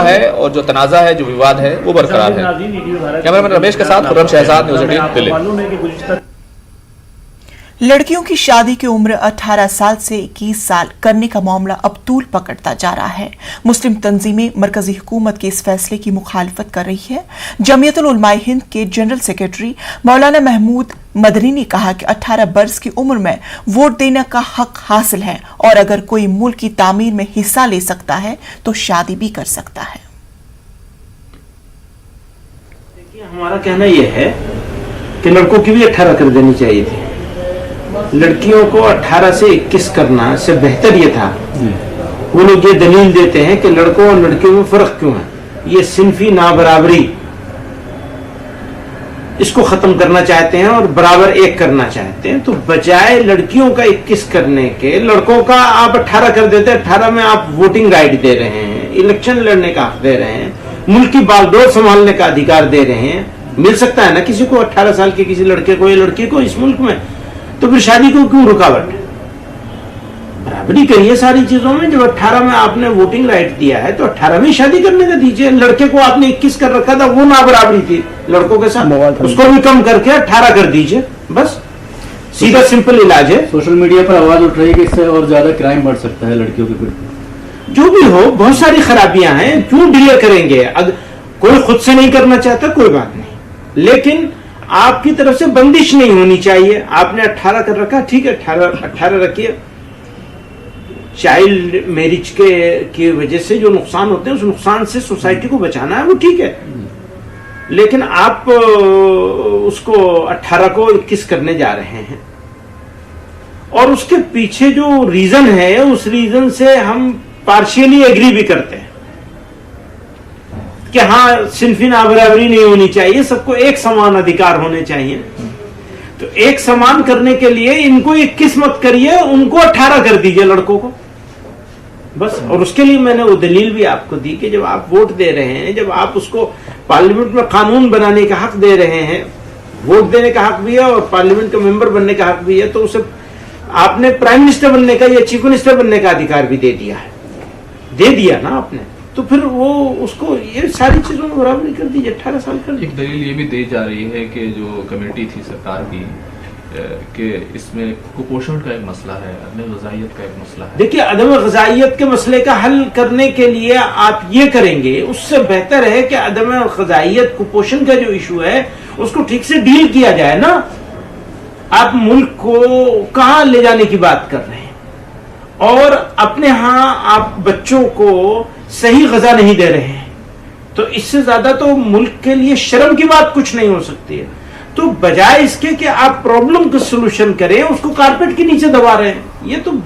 ہے اور جو تنازع ہے جو وواد ہے وہ برقرار ہے. کیمرہ مین رمیش کے ساتھ خرم شہزاد، نیوز 18 دلی. لڑکیوں کی شادی کی عمر 18 سال سے 21 سال کرنے کا معاملہ اب طول پکڑتا جا رہا ہے. مسلم تنظیمیں مرکزی حکومت کے اس فیصلے کی مخالفت کر رہی ہے. جمعیت العلماء ہند کے جنرل سیکرٹری مولانا محمود مدنی نے کہا کہ 18 برس کی عمر میں ووٹ دینے کا حق حاصل ہے اور اگر کوئی ملک کی تعمیر میں حصہ لے سکتا ہے تو شادی بھی کر سکتا ہے. ہمارا کہنا یہ ہے کہ لڑکوں کی بھی 18 کر دینی چاہیے تھی. لڑکیوں کو 18 سے 21 کرنا سے بہتر یہ تھا. وہ لوگ یہ دلیل دیتے ہیں کہ لڑکوں اور لڑکیوں میں فرق کیوں ہے. یہ صنفی نابرابری اس کو ختم کرنا چاہتے ہیں اور برابر ایک کرنا چاہتے ہیں. تو بجائے لڑکیوں کا 21 کرنے کے لڑکوں کا آپ 18 کر دیتے. 18 میں آپ ووٹنگ رائٹ دے رہے ہیں, الیکشن لڑنے کا حق دے رہے ہیں, ملک کی بال ڈور سنبھالنے کا ادھیکار دے رہے ہیں. مل سکتا ہے نا کسی کو 18 سال کے کسی لڑکے کو یا لڑکی کو اس ملک میں. تو پھر شادی کو کیوں رکاوٹ؟ برابری کریے ساری چیزوں میں. جب 18 میں آپ نے ووٹنگ رائٹ دیا ہے تو 18 میں شادی کرنے کا دیجیے. لڑکے کو آپ نے 21 کر رکھا تھا, وہ نابرابری تھی لڑکوں کے ساتھ, اس کو بھی کم کر کے 18 کر دیجیے. بس سیدھا سمپل علاج ہے. سوشل میڈیا پر آواز اٹھ رہی ہے کہ اس سے اور زیادہ کرائم بڑھ سکتا ہے لڑکیوں کے پہ. جو بھی ہو, بہت ساری خرابیاں ہیں, کیوں ڈیلے کریں گے؟ اگر کوئی خود سے نہیں کرنا چاہتا کوئی بات نہیں, لیکن آپ کی طرف سے بندش نہیں ہونی چاہیے. آپ نے 18 کر رکھا, ٹھیک ہے 18 رکھیے. چائلڈ میرج کی وجہ سے جو نقصان ہوتے ہیں اس نقصان سے سوسائٹی کو بچانا ہے, وہ ٹھیک ہے. لیکن آپ اس کو 18 کو 21 کرنے جا رہے ہیں, اور اس کے پیچھے جو ریزن ہے اس ریزن سے ہم پارشیلی ایگری بھی کرتے ہیں کہ ہاں صنفی نابرابری نہیں ہونی چاہیے, سب کو ایک سمان ادھیکار ہونے چاہیے. تو ایک سمان کرنے کے لیے ان کو 21 مت کریے, ان کو 18 کر دیجئے لڑکوں کو بس. اور اس کے لیے میں نے وہ دلیل بھی آپ کو دی کہ جب آپ ووٹ دے رہے ہیں, جب آپ اس کو پارلیمنٹ میں قانون بنانے کا حق دے رہے ہیں, ووٹ دینے کا حق بھی ہے اور پارلیمنٹ کا ممبر بننے کا حق بھی ہے, تو اسے آپ نے پرائم منسٹر بننے کا یا چیف منسٹر بننے کا ادھیکار بھی دے دیا نا آپ نے. تو پھر وہ اس کو یہ ساری چیزوں میں برابری کر دیجیے, 18 سال کر دیجیے. ایک دلیل یہ بھی دی جا رہی ہے کہ جو کمیٹی تھی سرکار کی کہ اس میں کپوشن کا ایک مسئلہ ہے, عدم غذائیت کا ایک مسئلہ ہے. دیکھیے عدم غذائیت کے مسئلے کا حل کرنے کے لیے آپ یہ کریں گے, اس سے بہتر ہے کہ عدم غذائیت کپوشن کا جو ایشو ہے اس کو ٹھیک سے ڈیل کیا جائے نا. آپ ملک کو کہاں لے جانے کی بات کر رہے ہیں, اور اپنے ہاں آپ بچوں کو صحیح غذا نہیں دے رہے ہیں. تو اس سے زیادہ تو ملک کے لیے شرم کی بات کچھ نہیں ہو سکتی ہے. تو بجائے اس کے کہ آپ پرابلم کا سولوشن کریں, اس کو کارپیٹ کے نیچے دبا رہے ہیں. یہ تو